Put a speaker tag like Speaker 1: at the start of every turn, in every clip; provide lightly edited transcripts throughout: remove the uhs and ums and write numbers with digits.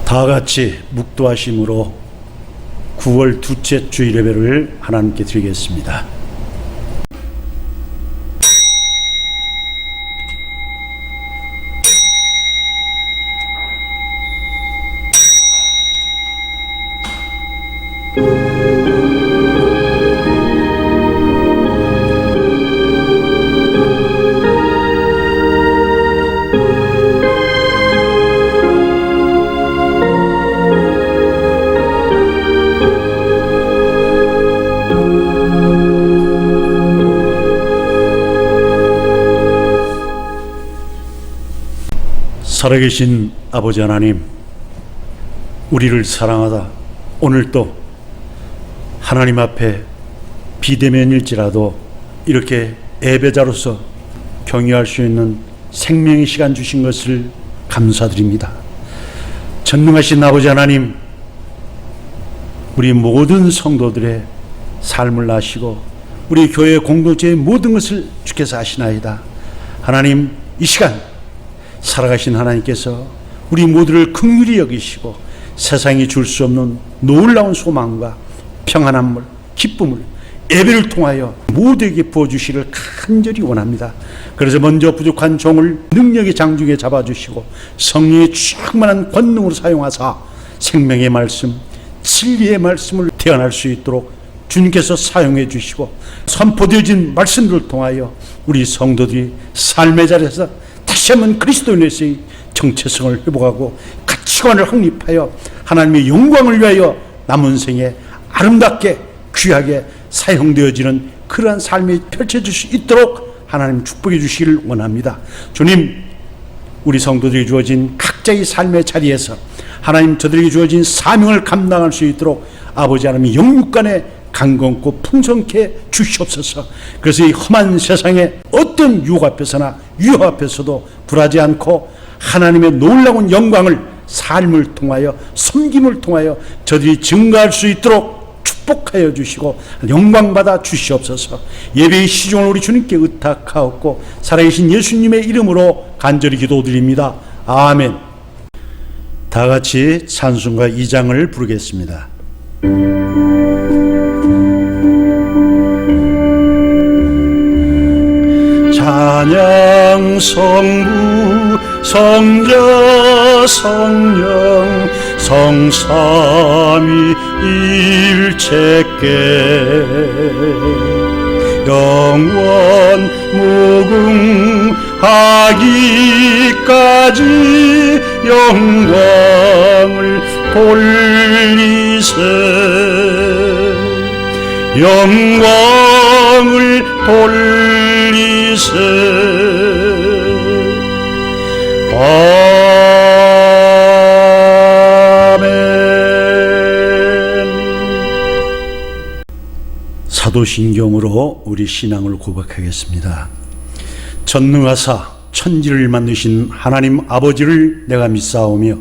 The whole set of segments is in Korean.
Speaker 1: 다 같이 묵도하심으로 9월 둘째 주일 예배를 하나님께 드리겠습니다. 살아계신 아버지 하나님, 우리를 사랑하다 오늘도 하나님 앞에 비대면일지라도 이렇게 예배자로서 경유할 수 있는 생명의 시간 주신 것을 감사드립니다. 전능하신 아버지 하나님, 우리 모든 성도들의 삶을 아시고 우리 교회 공동체의 모든 것을 주께서 아시나이다. 하나님, 이 시간 살아가신 하나님께서 우리 모두를 긍휼히 여기시고 세상이 줄 수 없는 놀라운 소망과 평안함을, 기쁨을 예배를 통하여 모두에게 부어주시기를 간절히 원합니다. 그래서 먼저 부족한 종을 능력의 장중에 잡아주시고 성령의 충만한 권능으로 사용하사 생명의 말씀, 진리의 말씀을 태어날 수 있도록 주님께서 사용해 주시고 선포되어진 말씀들을 통하여 우리 성도들이 삶의 자리에서 다시 한번 그리스도인에서의 정체성을 회복하고 가치관을 확립하여 하나님의 영광을 위하여 남은 생에 아름답게 귀하게 사용되어지는 그러한 삶이 펼쳐질 수 있도록 하나님 축복해 주시기를 원합니다. 주님, 우리 성도들이 주어진 각자의 삶의 자리에서 하나님 저들에게 주어진 사명을 감당할 수 있도록 아버지 하나님의 영육간에 강건코 풍성케 주시옵소서. 그래서 이 험한 세상에 어떤 유혹 앞에서나 위협 앞에서도 굴하지 않고 하나님의 놀라운 영광을 삶을 통하여 섬김을 통하여 저들이 증가할 수 있도록 축복하여 주시고 영광받아 주시옵소서. 예배의 시종을 우리 주님께 의탁하옵고 살아계신 예수님의 이름으로 간절히 기도드립니다. 아멘. 다 같이 찬송가 2장을 부르겠습니다. 찬양 성부 성자 성령 성삼위 일체께 영원 무궁하기까지 영광을 돌리세 영광을 돌리세 아멘. 사도신경으로 우리 신앙을 고백하겠습니다. 전능하사 천지를 만드신 하나님 아버지를 내가 믿사오며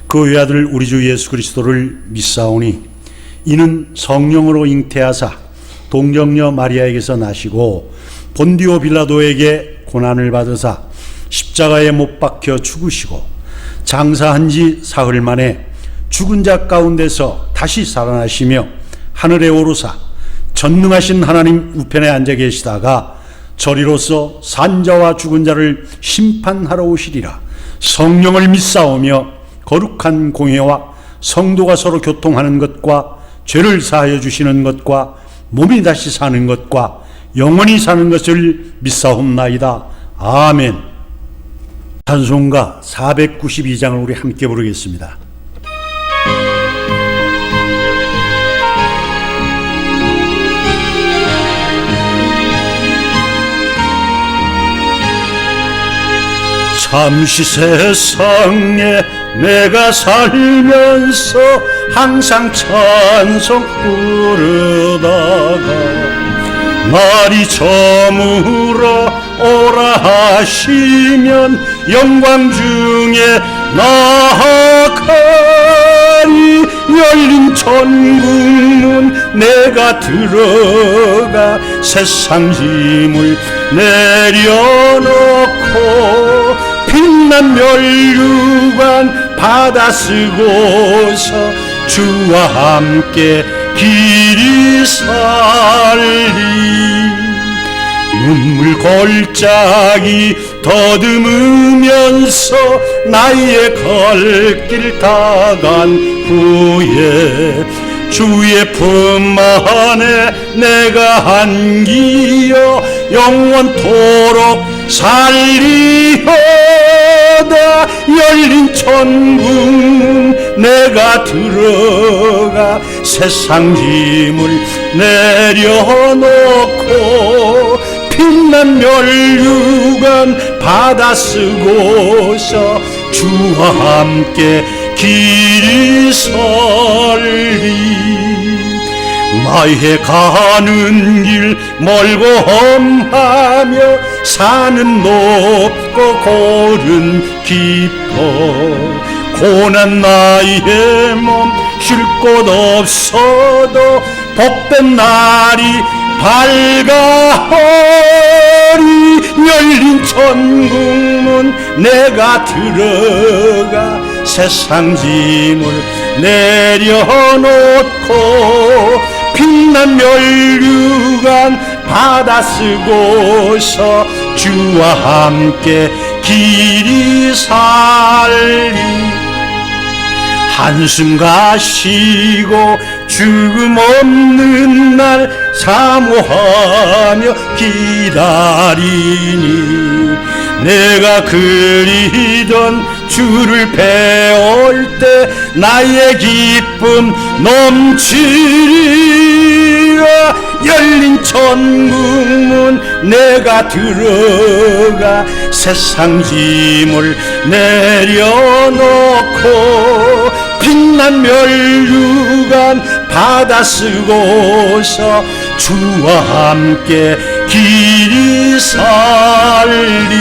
Speaker 1: 그 외아들 우리 주 예수 그리스도를 믿사오니 이는 성령으로 잉태하사 동정녀 마리아에게서 나시고 본디오 빌라도에게 고난을 받으사 십자가에 못 박혀 죽으시고 장사한 지 사흘 만에 죽은 자 가운데서 다시 살아나시며 하늘에 오르사 전능하신 하나님 우편에 앉아 계시다가 저리로서 산자와 죽은 자를 심판하러 오시리라. 성령을 믿사오며 거룩한 공회와 성도가 서로 교통하는 것과 죄를 사하여 주시는 것과 몸이 다시 사는 것과 영원히 사는 것을 믿사옵나이다. 아멘. 찬송가 492장을 우리 함께 부르겠습니다. 잠시 세상에 내가 살면서 항상 찬송 부르다가 날이 저물어 오라 하시면 영광 중에 나아가리. 열린 천국문 내가 들어가 세상 짐을 내려놓고 빛난 멸류관 받아 쓰고서 주와 함께 길이 살리. 눈물 골짜기 더듬으면서 나의 갈 길 다간 후에 주의 품 안에 내가 안기어 영원토록 살리어다. 열린 천국 내가 들어가 세상 짐을 내려놓고 빛난 멸류관 받아 쓰고서 주와 함께 길이 설리. 나의 가는 길 멀고 험하며 산은 높고 골은 깊어 고난 나의 몸 쉴 곳 없어도 복된 날이 밝아오리. 열린 천국문 내가 들어가 세상 짐을 내려놓고 빛난 멸류관 받아 쓰고서 주와 함께 길이 살리. 한숨 가시고 죽음 없는 날 사모하며 기다리니 내가 그리던 주를 배울 때 나의 기쁨 넘치리라. 열린 천국문 내가 들어가 세상 짐을 내려놓고 빛난 멸류관 받아 쓰고서 주와 함께 길이 살리.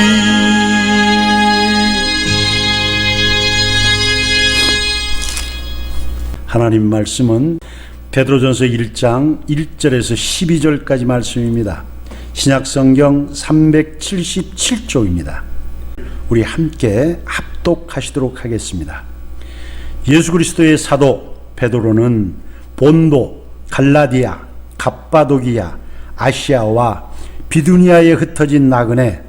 Speaker 1: 하나님 말씀은 베드로전서 1장 1절에서 12절까지 말씀입니다. 신약성경 377쪽입니다. 우리 함께 합독하시도록 하겠습니다. 예수 그리스도의 사도 베드로는 본도, 갈라디아, 갑바도기아, 아시아와 비두니아에 흩어진 나그네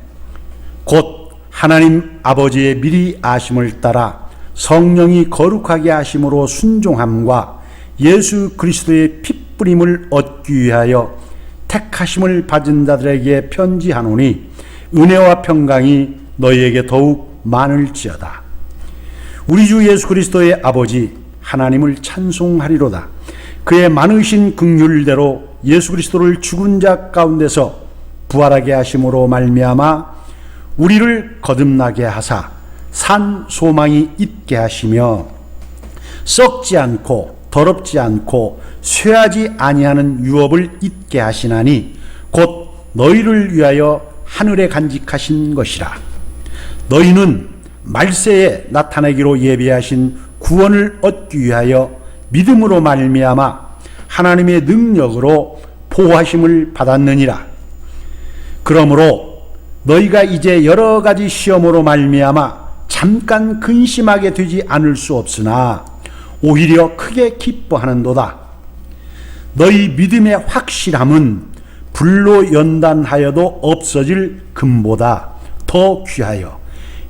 Speaker 1: 곧 하나님 아버지의 미리 아심을 따라 성령이 거룩하게 하심으로 순종함과 예수 그리스도의 핏뿌림을 얻기 위하여 택하심을 받은 자들에게 편지하노니 은혜와 평강이 너희에게 더욱 많을지어다. 우리 주 예수 그리스도의 아버지 하나님을 찬송하리로다. 그의 많으신 긍휼대로 예수 그리스도를 죽은 자 가운데서 부활하게 하심으로 말미암아 우리를 거듭나게 하사 산 소망이 있게 하시며 썩지 않고 더럽지 않고 쇠하지 아니하는 유업을 있게 하시나니 곧 너희를 위하여 하늘에 간직하신 것이라. 너희는 말세에 나타내기로 예비하신 구원을 얻기 위하여 믿음으로 말미암아 하나님의 능력으로 보호하심을 받았느니라. 그러므로 너희가 이제 여러 가지 시험으로 말미암아 잠깐 근심하게 되지 않을 수 없으나 오히려 크게 기뻐하는도다. 너희 믿음의 확실함은 불로 연단하여도 없어질 금보다 더 귀하여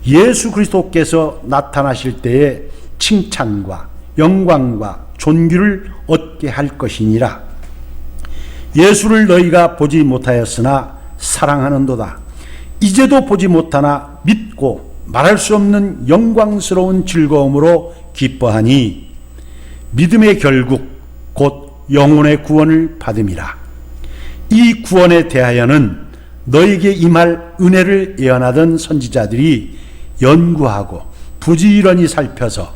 Speaker 1: 예수 그리스도께서 나타나실 때에 칭찬과 영광과 존귀를 얻게 할 것이니라. 예수를 너희가 보지 못하였으나 사랑하는도다. 이제도 보지 못하나 믿고 말할 수 없는 영광스러운 즐거움으로 기뻐하니 믿음의 결국 곧 영혼의 구원을 받음이라. 이 구원에 대하여는 너에게 임할 은혜를 예언하던 선지자들이 연구하고 부지런히 살펴서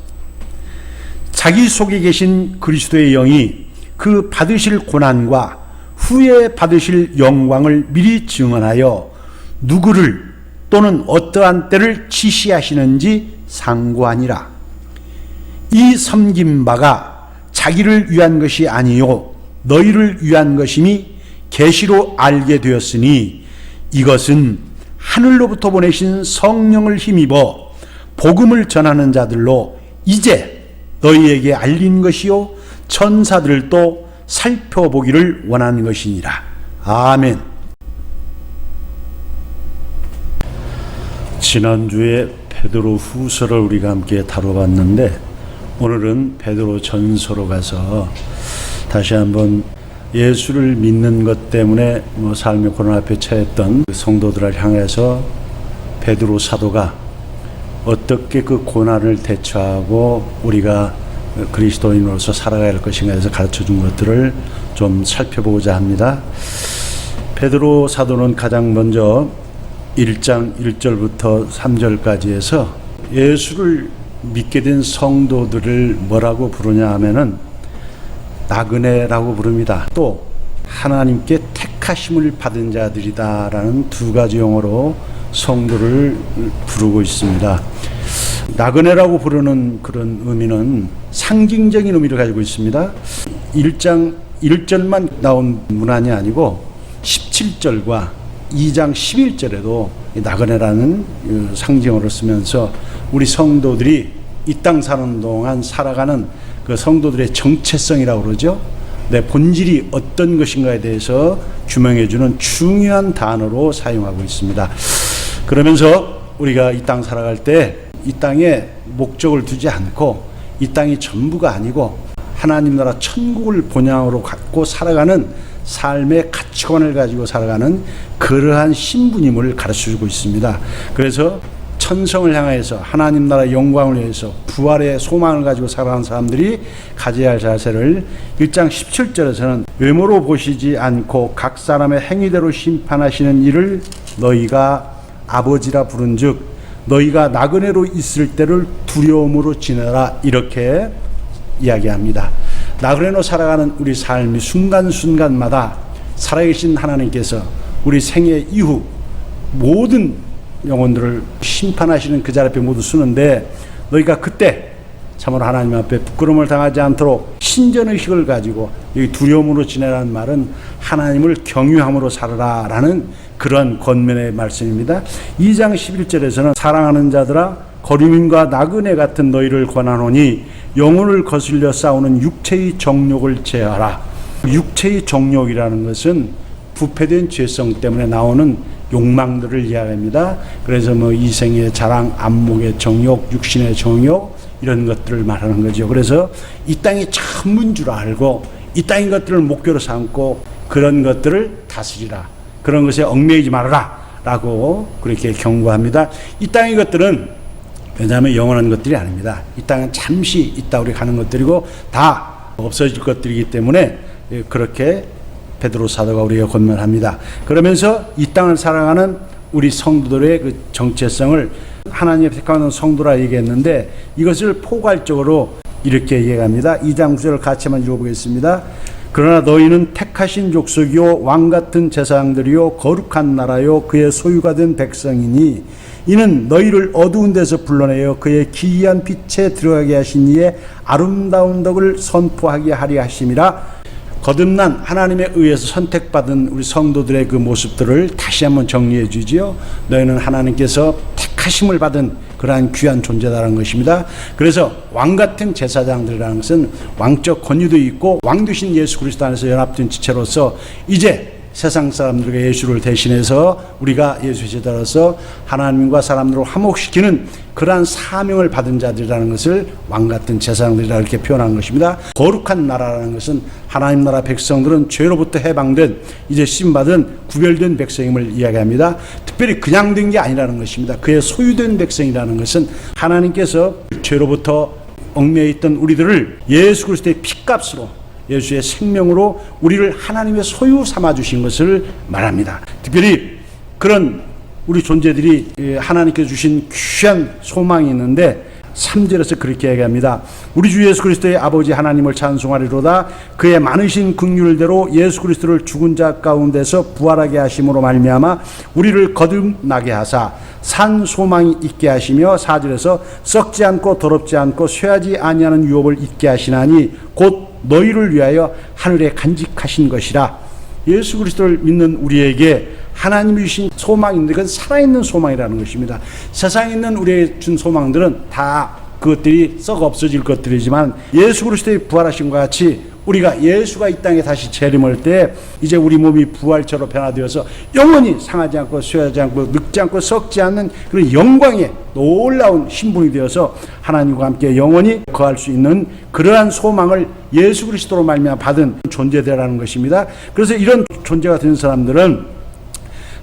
Speaker 1: 자기 속에 계신 그리스도의 영이 그 받으실 고난과 후에 받으실 영광을 미리 증언하여 누구를 또는 어떠한 때를 지시하시는지 상고하니라. 이 섬긴 바가 자기를 위한 것이 아니요 너희를 위한 것임이 계시로 알게 되었으니 이것은 하늘로부터 보내신 성령을 힘입어 복음을 전하는 자들로 이제 너희에게 알린 것이요 천사들도 살펴보기를 원하는 것이니라. 아멘. 지난주에 베드로 후서를 우리가 함께 다뤄봤는데 오늘은 베드로 전서로 가서 다시 한번 예수를 믿는 것 때문에 삶의 고난 앞에 처했던 성도들을 향해서 베드로 사도가 어떻게 그 고난을 대처하고 우리가 그리스도인으로서 살아가야 할 것인가 해서 가르쳐 준 것들을 좀 살펴보고자 합니다. 베드로 사도는 가장 먼저 1장 1절부터 3절까지 해서 예수를 믿게 된 성도들을 뭐라고 부르냐 하면은 나그네라고 부릅니다. 또 하나님께 택하심을 받은 자들이다라는 두 가지 용어로 성도를 부르고 있습니다. 나그네라고 부르는 그런 의미는 상징적인 의미를 가지고 있습니다. 1장 1절만 나온 문안이 아니고 17절과 2장 11절에도 나그네라는 상징어를 쓰면서 우리 성도들이 이 땅 사는 동안 살아가는 그 성도들의 정체성이라고 그러죠. 내 본질이 어떤 것인가에 대해서 규명해주는 중요한 단어로 사용하고 있습니다. 그러면서 우리가 이 땅 살아갈 때 이 땅에 목적을 두지 않고 이 땅이 전부가 아니고 하나님 나라 천국을 본향으로 갖고 살아가는 삶의 가치관을 가지고 살아가는 그러한 신분임을 가르쳐주고 있습니다. 그래서 천성을 향해서 하나님 나라의 영광을 위해서 부활의 소망을 가지고 살아가는 사람들이 가져야 할 자세를 1장 17절에서는 외모로 보시지 않고 각 사람의 행위대로 심판하시는 이를 너희가 아버지라 부른즉 너희가 나그네로 있을 때를 두려움으로 지내라 이렇게 이야기합니다. 나그네로 살아가는 우리 삶이 순간순간마다 살아계신 하나님께서 우리 생애 이후 모든 영혼들을 심판하시는 그 자리 앞에 모두 서는데 너희가 그때 참으로 하나님 앞에 부끄러움을 당하지 않도록 신전의식을 가지고 여기 두려움으로 지내라는 말은 하나님을 경유함으로 살아라 라는 그런 권면의 말씀입니다. 2장 11절에서는 사랑하는 자들아 거류민과 나그네 같은 너희를 권하노니 영혼을 거슬려 싸우는 육체의 정욕을 제하라. 육체의 정욕이라는 것은 부패된 죄성 때문에 나오는 욕망들을 이야기합니다. 그래서 이생의 자랑, 안목의 정욕, 육신의 정욕 이런 것들을 말하는 거죠. 그래서 이 땅이 전부인 줄 알고 이 땅의 것들을 목표로 삼고 그런 것들을 다스리라. 그런 것에 얽매이지 말아라 라고 그렇게 경고합니다. 이 땅의 것들은 왜냐하면 영원한 것들이 아닙니다. 이 땅은 잠시 있다 우리 가는 것들이고 다 없어질 것들이기 때문에 그렇게 베드로 사도가 우리에게 권면합니다. 그러면서 이 땅을 살아가는 우리 성도들의 그 정체성을 하나님의 택하는 성도라 얘기했는데 이것을 포괄적으로 이렇게 얘기합니다. 2장 9절을 같이 한번 읽어보겠습니다. 그러나 너희는 택하신 족속이요 왕같은 제사장들이요 거룩한 나라요 그의 소유가 된 백성이니 이는 너희를 어두운 데서 불러내어 그의 기이한 빛에 들어가게 하신 이의 아름다운 덕을 선포하게 하려 하심이라. 거듭난 하나님에 의해서 선택받은 우리 성도들의 그 모습들을 다시 한번 정리해 주지요. 너희는 하나님께서 택하심을 받은 그러한 귀한 존재다라는 것입니다. 그래서 왕같은 제사장들이라는 것은 왕적 권위도 있고 왕 되신 예수 그리스도 안에서 연합된 지체로서 이제 세상 사람들에게 예수를 대신해서 우리가 예수의 제자로서 하나님과 사람들을 화목시키는 그러한 사명을 받은 자들이라는 것을 왕같은 제사장들이라 이렇게 표현한 것입니다. 거룩한 나라라는 것은 하나님 나라 백성들은 죄로부터 해방된 이제 씀받은 구별된 백성임을 이야기합니다. 특별히 그냥 된 게 아니라는 것입니다. 그의 소유된 백성이라는 것은 하나님께서 죄로부터 얽매여 있던 우리들을 예수 그리스도의 피값으로 예수의 생명으로 우리를 하나님의 소유 삼아주신 것을 말합니다. 특별히 그런 우리 존재들이 하나님께서 주신 귀한 소망이 있는데 3절에서 그렇게 얘기합니다. 우리 주 예수 그리스도의 아버지 하나님을 찬송하리로다. 그의 많으신 긍휼대로 예수 그리스도를 죽은 자 가운데서 부활하게 하심으로 말미암아 우리를 거듭나게 하사 산 소망이 있게 하시며 4절에서 썩지 않고 더럽지 않고 쇠하지 아니하는 유업을 있게 하시나니 곧 너희를 위하여 하늘에 간직하신 것이라. 예수 그리스도를 믿는 우리에게 하나님이 주신 소망인데 그건 살아있는 소망이라는 것입니다. 세상에 있는 우리의 준 소망들은 다 그것들이 썩어 없어질 것들이지만 예수 그리스도의 부활하심과 같이 우리가 예수가 이 땅에 다시 재림할 때 이제 우리 몸이 부활처로 변화되어서 영원히 상하지 않고 쇠하지 않고 늙지 않고 썩지 않는 그런 영광의 놀라운 신분이 되어서 하나님과 함께 영원히 거할 수 있는 그러한 소망을 예수 그리스도로 말미암아 받은 존재되라는 것입니다. 그래서 이런 존재가 된 사람들은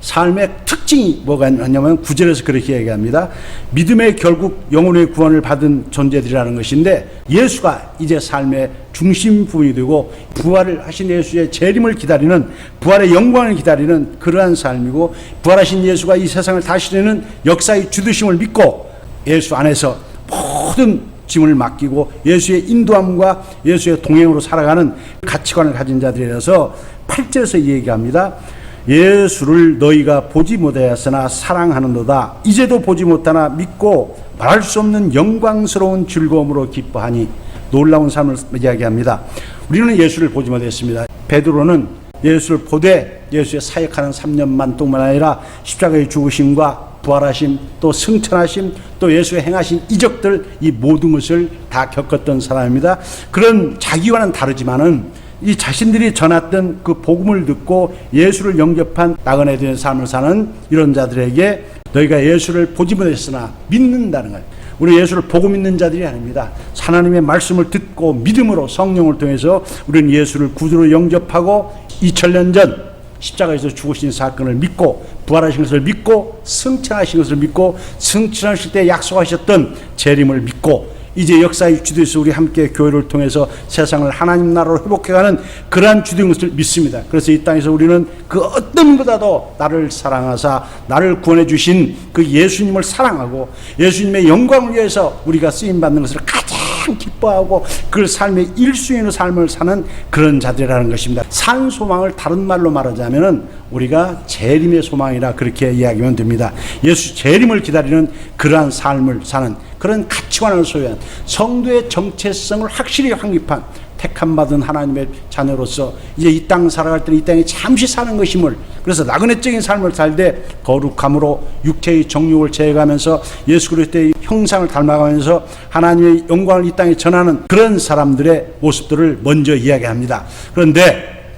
Speaker 1: 삶의 특징이 뭐가 있냐면 9절에서 그렇게 얘기합니다. 믿음의 결국 영혼의 구원을 받은 존재들이라는 것인데 예수가 이제 삶의 중심 부분이 되고 부활을 하신 예수의 재림을 기다리는 부활의 영광을 기다리는 그러한 삶이고 부활하신 예수가 이 세상을 다스리는 역사의 주도심을 믿고 예수 안에서 모든 짐을 맡기고 예수의 인도함과 예수의 동행으로 살아가는 가치관을 가진 자들이라서 8절에서 얘기합니다. 예수를 너희가 보지 못하였으나 사랑하는도다. 이제도 보지 못하나 믿고 말할 수 없는 영광스러운 즐거움으로 기뻐하니. 놀라운 삶을 이야기합니다. 우리는 예수를 보지 못했습니다. 베드로는 예수를 보되 예수의 사역하는 3년만 동안 아니라 십자가의 죽으심과 부활하심 또 승천하심 또 예수의 행하신 이적들 이 모든 것을 다 겪었던 사람입니다. 그런 자기와는 다르지만은 이 자신들이 전했던 그 복음을 듣고 예수를 영접한 나그네 된 삶을 사는 이런 자들에게 너희가 예수를 보지 못했으나 믿는다는 거예요. 우리 예수를 보고 믿는 자들이 아닙니다. 하나님의 말씀을 듣고 믿음으로 성령을 통해서 우리는 예수를 구주로 영접하고 2000년 전 십자가에서 죽으신 사건을 믿고 부활하신 것을 믿고 승천하신 것을 믿고 승천하실 때 약속하셨던 재림을 믿고 이제 역사의 주도에서 우리 함께 교회를 통해서 세상을 하나님 나라로 회복해가는 그러한 주도인 것을 믿습니다. 그래서 이 땅에서 우리는 그 어떤 것보다도 나를 사랑하사 나를 구원해 주신 그 예수님을 사랑하고 예수님의 영광을 위해서 우리가 쓰임받는 것을 가장 기뻐하고 그 삶의 1순위의 삶을 사는 그런 자들이라는 것입니다. 산 소망을 다른 말로 말하자면 우리가 재림의 소망이라 그렇게 이야기하면 됩니다. 예수 재림을 기다리는 그러한 삶을 사는 그런 가치관을 소유한 성도의 정체성을 확실히 확립한 택함받은 하나님의 자녀로서 이제 이 땅 살아갈 때는 이 땅에 잠시 사는 것임을 그래서 나그네적인 삶을 살되 거룩함으로 육체의 정욕을 제어하면서 예수 그리스도의 형상을 닮아가면서 하나님의 영광을 이 땅에 전하는 그런 사람들의 모습들을 먼저 이야기합니다. 그런데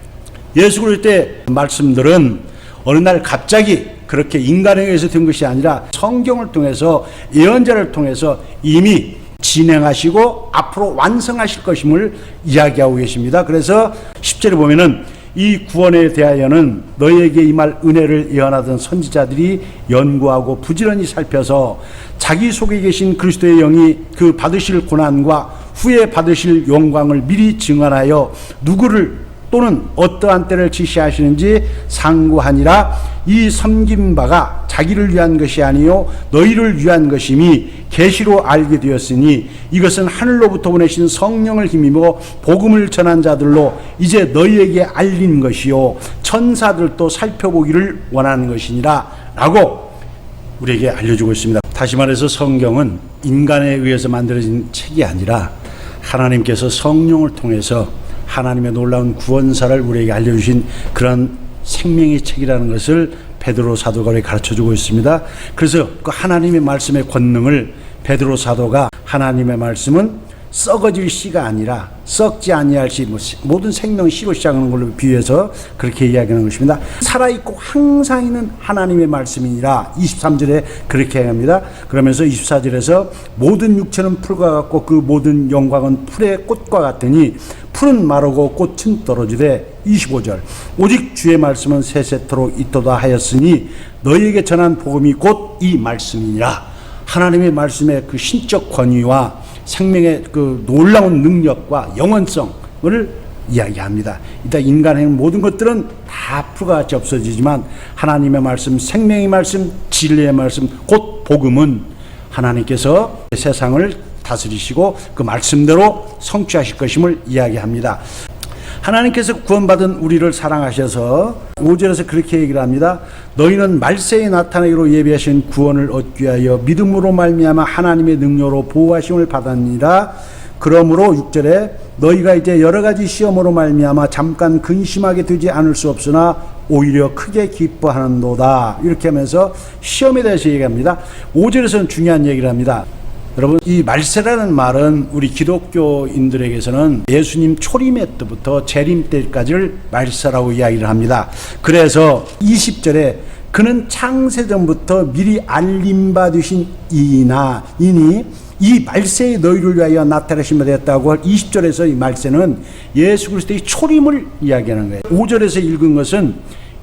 Speaker 1: 예수 그리스도의 말씀들은 어느 날 갑자기 그렇게 인간에 의해서 된 것이 아니라 성경을 통해서 예언자를 통해서 이미 진행하시고 앞으로 완성하실 것임을 이야기하고 계십니다. 그래서 10절에 보면은 이 구원에 대하여는 너희에게 임할 은혜를 예언하던 선지자들이 연구하고 부지런히 살펴서 자기 속에 계신 그리스도의 영이 그 받으실 고난과 후에 받으실 영광을 미리 증언하여 누구를 또는 어떠한 때를 지시하시는지 상고하니라. 이 섬긴 바가 자기를 위한 것이 아니요 너희를 위한 것임이 계시로 알게 되었으니 이것은 하늘로부터 보내신 성령을 힘입어 복음을 전한 자들로 이제 너희에게 알린 것이요 천사들도 살펴보기를 원하는 것이니라 라고 우리에게 알려주고 있습니다. 다시 말해서 성경은 인간에 의해서 만들어진 책이 아니라 하나님께서 성령을 통해서 하나님의 놀라운 구원사를 우리에게 알려주신 그런 생명의 책이라는 것을 베드로 사도가 가르쳐주고 있습니다. 그래서 그 하나님의 말씀의 권능을 베드로 사도가 하나님의 말씀은 썩어질 씨가 아니라 썩지 아니할 씨, 모든 생명 씨로 시작하는 걸로 비유해서 그렇게 이야기하는 것입니다. 살아있고 항상 있는 하나님의 말씀이니라 23절에 그렇게 합니다. 그러면서 24절에서 모든 육체는 풀과 같고 그 모든 영광은 풀의 꽃과 같으니 풀은 마르고 꽃은 떨어지되 25절 오직 주의 말씀은 세세토록 있도다 하였으니 너희에게 전한 복음이 곧 이 말씀이니라. 하나님의 말씀의 그 신적 권위와 생명의 그 놀라운 능력과 영원성을 이야기합니다. 일단 인간의 모든 것들은 다 풀과 같이 없어지지만 하나님의 말씀, 생명의 말씀, 진리의 말씀, 곧 복음은 하나님께서 세상을 다스리시고 그 말씀대로 성취하실 것임을 이야기합니다. 하나님께서 구원받은 우리를 사랑하셔서 5절에서 그렇게 얘기를 합니다. 너희는 말세에 나타나기로 예비하신 구원을 얻기 위하여 믿음으로 말미암아 하나님의 능력으로 보호하심을 받았느니라. 그러므로 6절에 너희가 이제 여러 가지 시험으로 말미암아 잠깐 근심하게 되지 않을 수 없으나 오히려 크게 기뻐하는도다. 이렇게 하면서 시험에 대해서 얘기합니다. 5절에서는 중요한 얘기를 합니다. 여러분, 이 말세라는 말은 우리 기독교인들에게서는 예수님 초림의 때부터 재림 때까지를 말세라고 이야기를 합니다. 그래서 20절에 그는 창세전부터 미리 알림받으신 이니 이 말세에 너희를 위하여 나타나신 바 되었다고 20절에서 이 말세는 예수 그리스도의 초림을 이야기하는 거예요. 5절에서 읽은 것은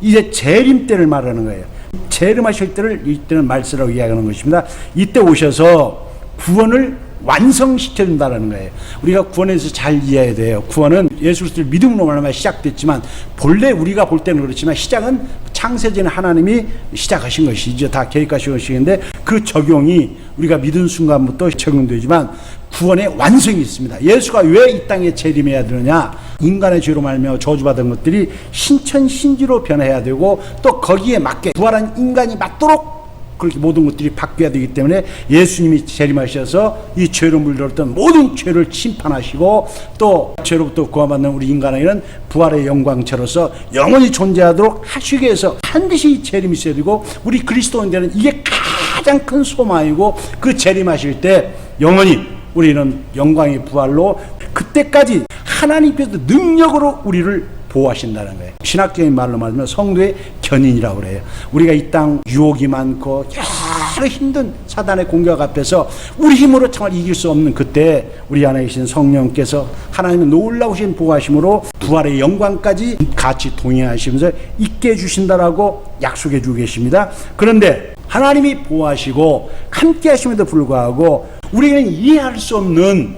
Speaker 1: 이제 재림 때를 말하는 거예요. 재림하실 때를 이때는 말세라고 이야기하는 것입니다. 이때 오셔서 구원을 완성시켜준다는 거예요. 우리가 구원에서 잘 이해해야 돼요. 구원은 예수 그리스도를 믿음으로 말하면 시작됐지만 본래 우리가 볼 때는 그렇지만 시작은 창세전 하나님이 시작하신 것이죠. 다 계획하신 것인데 그 적용이 우리가 믿은 순간부터 적용되지만 구원의 완성이 있습니다. 예수가 왜 이 땅에 재림해야 되느냐? 인간의 죄로 말미암아 저주받은 것들이 신천신지로 변해야 되고 또 거기에 맞게 부활한 인간이 맞도록 그렇게 모든 것들이 바뀌어야 되기 때문에 예수님이 재림하셔서 이 죄로 물들었던 모든 죄를 심판하시고 또 죄로부터 구원받는 우리 인간에게는 부활의 영광체로서 영원히 존재하도록 하시기 위해서 반드시 재림이 있어야 되고 우리 그리스도인들은 이게 가장 큰 소망이고 그 재림하실 때 영원히 우리는 영광의 부활로 그때까지 하나님께서 능력으로 우리를 보호하신다는 거예요. 신학적인 말로 말하면 성도의 견인이라고 그래요. 우리가 이 땅 유혹이 많고 여러 힘든 사단의 공격 앞에서 우리 힘으로 정말 이길 수 없는 그때 우리 안에 계신 성령께서 하나님의 놀라우신 보호하심으로 부활의 영광까지 같이 동행하시면서 있게 해주신다라고 약속해 주고 계십니다. 그런데 하나님이 보호하시고 함께 하심에도 불구하고 우리는 이해할 수 없는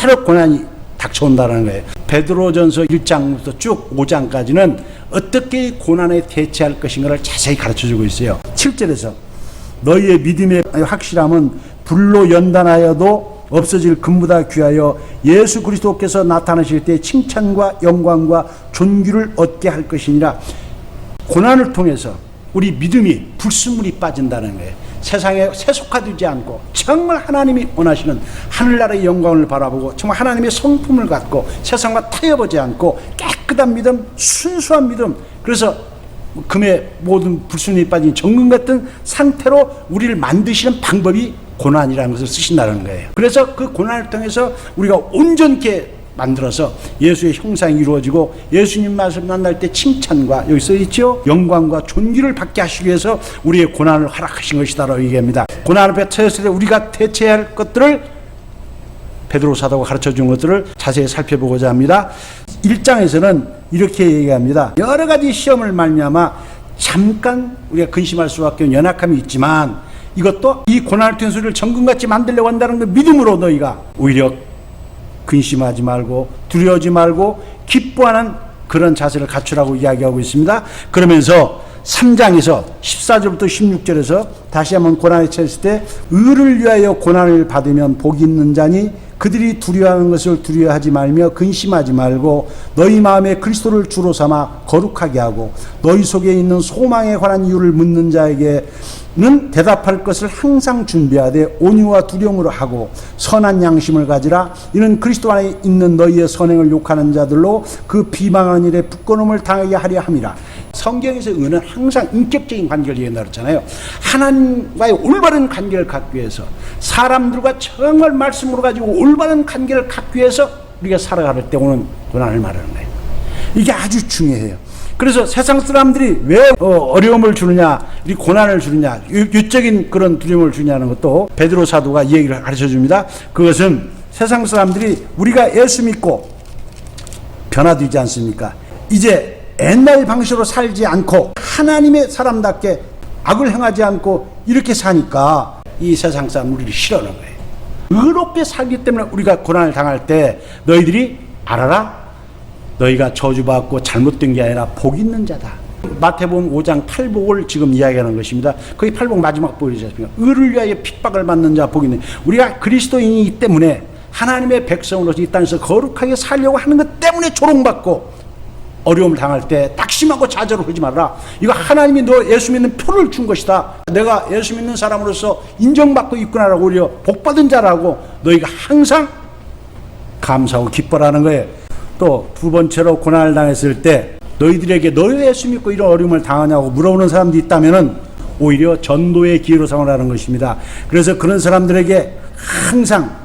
Speaker 1: 여러 고난이 닥쳐온다는 거예요. 베드로전서 1장부터 쭉 5장까지는 어떻게 고난에 대처할 것인가를 자세히 가르쳐주고 있어요. 7절에서 너희의 믿음의 확실함은 불로 연단하여도 없어질 금보다 귀하여 예수 그리스도께서 나타나실 때 칭찬과 영광과 존귀를 얻게 할 것이니라. 고난을 통해서 우리 믿음이 불순물이 빠진다는 거예요. 세상에 세속화되지 않고 정말 하나님이 원하시는 하늘나라의 영광을 바라보고 정말 하나님의 성품을 갖고 세상과 타협하지 않고 깨끗한 믿음, 순수한 믿음, 그래서 금의 모든 불순이 빠진 정금 같은 상태로 우리를 만드시는 방법이 고난이라는 것을 쓰신다는 거예요. 그래서 그 고난을 통해서 우리가 온전케 만들어서 예수의 형상이 이루어지고 예수님 말씀 만날 때 칭찬과 여기 써있죠? 영광과 존귀를 받게 하시기 위해서 우리의 고난을 허락하신 것이다라고 얘기합니다. 고난 앞에 처했을 때 우리가 대처해야 할 것들을 베드로 사도가 가르쳐준 것들을 자세히 살펴보고자 합니다. 1장에서는 이렇게 얘기합니다. 여러 가지 시험을 말미암아 잠깐 우리가 근심할 수밖에 없는 연약함이 있지만 이것도 이 고난을 통해서 우리를 정금같이 만들려고 한다는 그 믿음으로 너희가 오히려 근심하지 말고 두려워하지 말고 기뻐하는 그런 자세를 갖추라고 이야기하고 있습니다. 그러면서 3장에서 14절부터 16절에서 다시 한번 고난에 처했을 때 의를 위하여 고난을 받으면 복이 있는 자니 그들이 두려워하는 것을 두려워하지 말며 근심하지 말고 너희 마음에 그리스도를 주로 삼아 거룩하게 하고 너희 속에 있는 소망에 관한 이유를 묻는 자에게는 대답할 것을 항상 준비하되 온유와 두려움으로 하고 선한 양심을 가지라. 이는 그리스도 안에 있는 너희의 선행을 욕하는 자들로 그 비방하는 일에 부끄러움을 당하게 하려 함이라. 성경에서 의는 항상 인격적인 관계를 얘기한다 그랬잖아요. 하나님과의 올바른 관계를 갖기 위해서 사람들과 정말 말씀으로 가지고 올바른 관계를 갖기 위해서 우리가 살아갈 때 오는 고난을 말하는 거예요. 이게 아주 중요해요. 그래서 세상 사람들이 왜 어려움을 주느냐, 이 고난을 주느냐, 유적인 그런 두려움을 주냐는 것도 베드로 사도가 이 얘기를 가르쳐 줍니다. 그것은 세상 사람들이 우리가 예수 믿고 변화되지 않습니까? 이제 옛날 방식으로 살지 않고 하나님의 사람답게 악을 행하지 않고 이렇게 사니까 이 세상 사람 우리를 싫어하는 거예요. 의롭게 살기 때문에 우리가 고난을 당할 때 너희들이 알아라. 너희가 저주받고 잘못된 게 아니라 복 있는 자다. 마태복음 5장 팔복을 지금 이야기하는 것입니다. 거기 팔복 마지막 복이지 않습니까? 의를 위하여 핍박을 받는 자 복이 있는. 우리가 그리스도인이기 때문에 하나님의 백성으로서 이 땅에서 거룩하게 살려고 하는 것 때문에 조롱받고 어려움을 당할 때 낙심하고 좌절을 하지 말라. 이거 하나님이 너 예수 믿는 표를 준 것이다. 내가 예수 믿는 사람으로서 인정받고 있구나라고 오히려 복받은 자라고 너희가 항상 감사하고 기뻐라는 거예요. 또 두 번째로 고난을 당했을 때 너희들에게 너희 예수 믿고 이런 어려움을 당하냐고 물어보는 사람들이 있다면은 오히려 전도의 기회로 삼으라는 것입니다. 그래서 그런 사람들에게 항상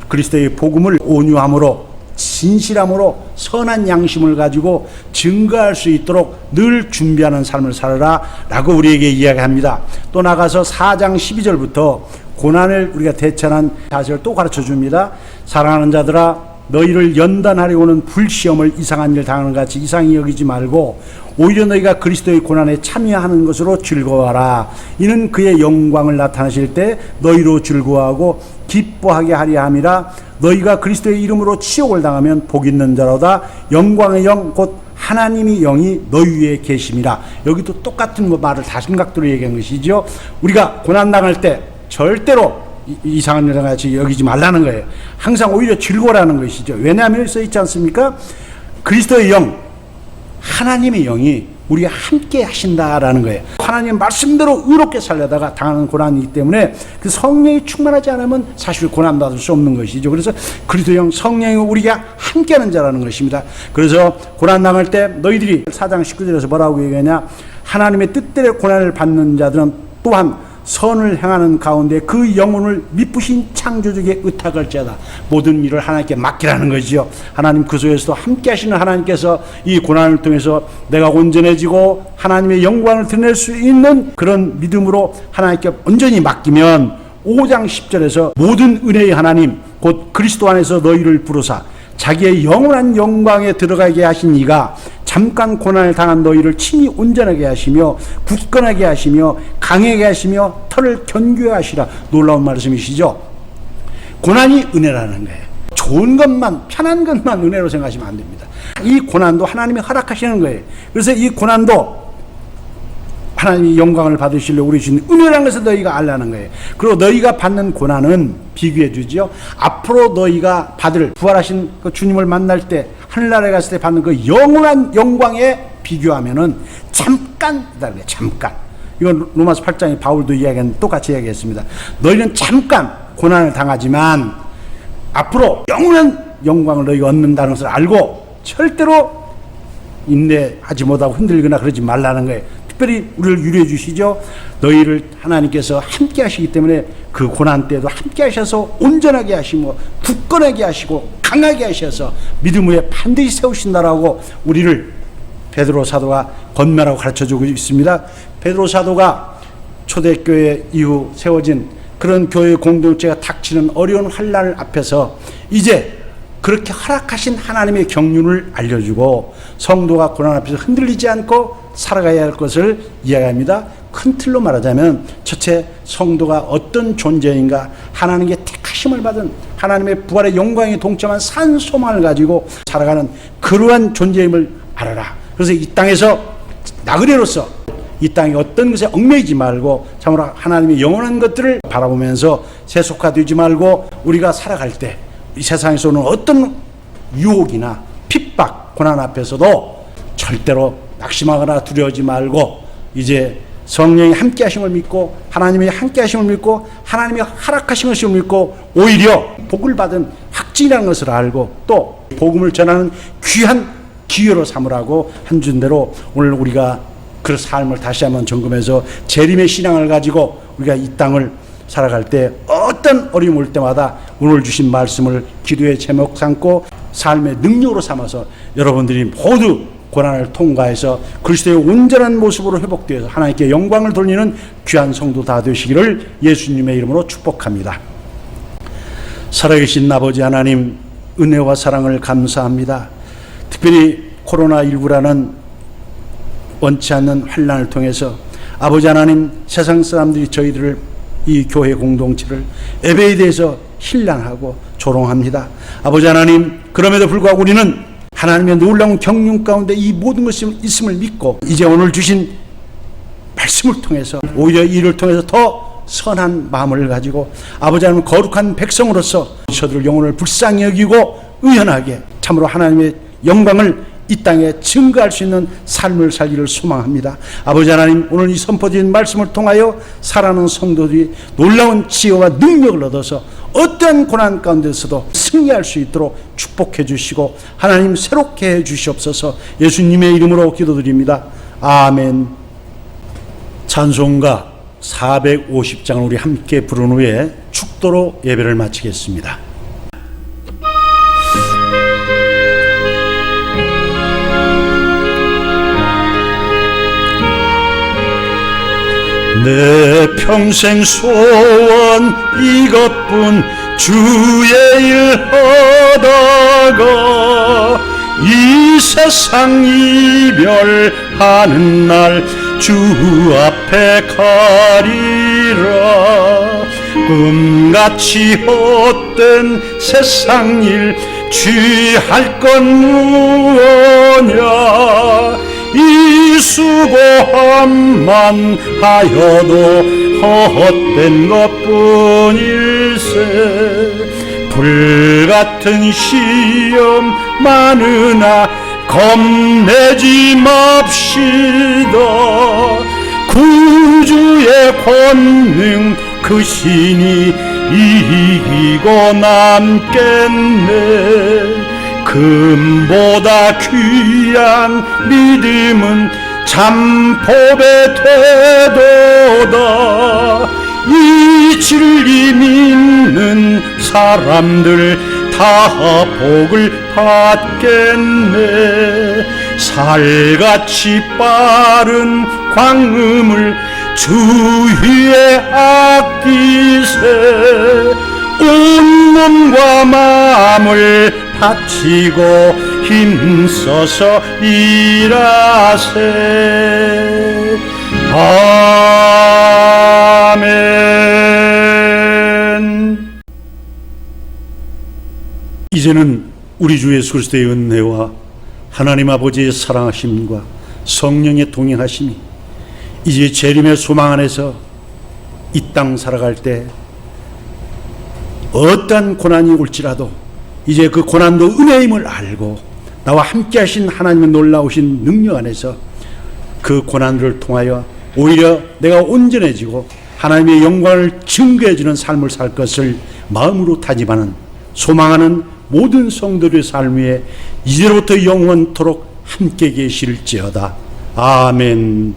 Speaker 1: 그리스도의 복음을 온유함으로 진실함으로 선한 양심을 가지고 증거할 수 있도록 늘 준비하는 삶을 살아라 라고 우리에게 이야기합니다. 또 나가서 4장 12절부터 고난을 우리가 대처하는 자세를 또 가르쳐 줍니다. 사랑하는 자들아, 너희를 연단하려고 하는 불시험을 이상한 일 당하는 같이 이상히 여기지 말고 오히려 너희가 그리스도의 고난에 참여하는 것으로 즐거워하라. 이는 그의 영광을 나타내실 때 너희로 즐거워하고 기뻐하게 하려 함이라. 너희가 그리스도의 이름으로 치욕을 당하면 복 있는 자로다. 영광의 영 곧 하나님의 영이 너희 위에 계심이라. 여기도 똑같은 말을 다시 각도로 얘기한 것이죠. 우리가 고난 당할 때 절대로 이상한 일과 같이 여기지 말라는 거예요. 항상 오히려 즐거워라는 것이죠. 왜냐하면 써 있지 않습니까? 그리스도의 영, 하나님의 영이 우리가 함께 하신다라는 거예요. 하나님 말씀대로 의롭게 살려다가 당하는 고난이기 때문에 그 성령이 충만하지 않으면 사실 고난받을 수 없는 것이죠. 그래서 그리스도의 영, 성령이 우리가 함께하는 자라는 것입니다. 그래서 고난 당할 때 너희들이 4장 19절에서 뭐라고 얘기하냐? 하나님의 뜻대로 고난을 받는 자들은 또한 선을 행하는 가운데 그 영혼을 미쁘신 창조주에게 의탁할지어다. 모든 일을 하나님께 맡기라는 거지요. 하나님 그 속에서도 함께 하시는 하나님께서 이 고난을 통해서 내가 온전해지고 하나님의 영광을 드러낼 수 있는 그런 믿음으로 하나님께 온전히 맡기면 5장 10절에서 모든 은혜의 하나님 곧 그리스도 안에서 너희를 부르사 자기의 영원한 영광에 들어가게 하신 이가 잠깐 고난을 당한 너희를 친히 온전하게 하시며 굳건하게 하시며 강하게 하시며 털을 견고하게 하시라. 놀라운 말씀이시죠. 고난이 은혜라는 거예요. 좋은 것만, 편한 것만 은혜로 생각하시면 안 됩니다. 이 고난도 하나님이 허락하시는 거예요. 그래서 이 고난도 하나님이 영광을 받으시려고 우리 주신 은혜라는 것을 너희가 알라는 거예요. 그리고 너희가 받는 고난은 비교해 주죠. 앞으로 너희가 받을 부활하신 그 주님을 만날 때 하늘나라에 갔을 때 받는 그 영원한 영광에 비교하면은 잠깐이다. 잠깐. 이건 로마서 8장에 바울도 이야기한 똑같이 이야기했습니다. 너희는 잠깐 고난을 당하지만 앞으로 영원한 영광을 너희가 얻는다는 것을 알고 절대로 인내하지 못하고 흔들거나 그러지 말라는 거예요. 특별히 우리를 유리해 주시죠. 너희를 하나님께서 함께 하시기 때문에 그 고난 때도 함께 하셔서 온전하게 하시고 굳건하게 하시고 강하게 하셔서 믿음 위에 반드시 세우신다라고 우리를 베드로 사도가 권면하고 가르쳐주고 있습니다. 베드로 사도가 초대교회 이후 세워진 그런 교회 공동체가 닥치는 어려운 환난 앞에서 이제 그렇게 허락하신 하나님의 경륜을 알려주고 성도가 고난 앞에서 흔들리지 않고 살아가야 할 것을 이야기합니다. 큰 틀로 말하자면 첫째, 성도가 어떤 존재인가, 하나님께 택하심을 받은 하나님의 부활의 영광에 동참한 산 소망을 가지고 살아가는 그러한 존재임을 알아라. 그래서 이 땅에서 나그네로서 이 땅에 어떤 것에 얽매이지 말고 참으로 하나님의 영원한 것들을 바라보면서 세속화되지 말고 우리가 살아갈 때 이 세상에서는 어떤 유혹이나 핍박, 고난 앞에서도 절대로 낙심하거나 두려워하지 말고 이제 성령이 함께 하심을 믿고 하나님의 함께 하심을 믿고 하나님의 허락하신 것을 믿고 오히려 복을 받은 확증이라는 것을 알고 또 복음을 전하는 귀한 기회로 삼으라고 한 준대로 오늘 우리가 그 삶을 다시 한번 점검해서 재림의 신앙을 가지고 우리가 이 땅을 살아갈 때 어떤 어려움이 올 때마다 오늘 주신 말씀을 기도의 제목 삼고 삶의 능력으로 삼아서 여러분들이 모두 고난을 통과해서 그리스도의 온전한 모습으로 회복되어서 하나님께 영광을 돌리는 귀한 성도 다 되시기를 예수님의 이름으로 축복합니다. 살아계신 아버지 하나님, 은혜와 사랑을 감사합니다. 특별히 코로나19라는 원치 않는 환난을 통해서 아버지 하나님, 세상 사람들이 저희들을 이 교회 공동체를 예배에 대해서 신랑하고 조롱합니다. 아버지 하나님, 그럼에도 불구하고 우리는 하나님의 놀라운 경륜 가운데 이 모든 것이 있음을 믿고 이제 오늘 주신 말씀을 통해서 오히려 이를 통해서 더 선한 마음을 가지고 아버지 하나님 거룩한 백성으로서 저들 영혼을 불쌍히 여기고 의연하게 참으로 하나님의 영광을 이 땅에 증거할 수 있는 삶을 살기를 소망합니다. 아버지 하나님, 오늘 이 선포드린 말씀을 통하여 살아가는 성도들이 놀라운 지혜와 능력을 얻어서 어떠한 고난 가운데서도 승리할 수 있도록 축복해 주시고 하나님 새롭게 해 주시옵소서. 예수님의 이름으로 기도드립니다. 아멘. 찬송가 450장을 우리 함께 부른 후에 축복 축도로 예배를 마치겠습니다. 내 평생 소원 이것뿐 주의 일 하다가 이 세상 이별하는 날 주 앞에 가리라. 꿈같이 헛된 세상 일 취할 건 무엇냐. 이 수고함만 하여도 헛된 것뿐일세. 불같은 시험 많으나 겁내지 맙시다. 구주의 권능 그 신이 이기고 남겠네. 금보다 귀한 믿음은 참법의 태도다. 이 진리 믿는 사람들 다 복을 받겠네. 살같이 빠른 광음을 주 위에 아끼세. 온 몸과 마음을 바치고 힘써서 일하세. 아멘. 이제는 우리 주 예수 그리스도의 은혜와 하나님 아버지의 사랑하심과 성령의 동행하심이 이제 재림의 소망 안에서 이 땅 살아갈 때 어떠한 고난이 올지라도 이제 그 고난도 은혜임을 알고 나와 함께 하신 하나님의 놀라우신 능력 안에서 그 고난을 통하여 오히려 내가 온전해지고 하나님의 영광을 증거해주는 삶을 살 것을 마음으로 다짐하는 소망하는 모든 성도들의 삶 위에 이제로부터 영원토록 함께 계실지어다. 아멘.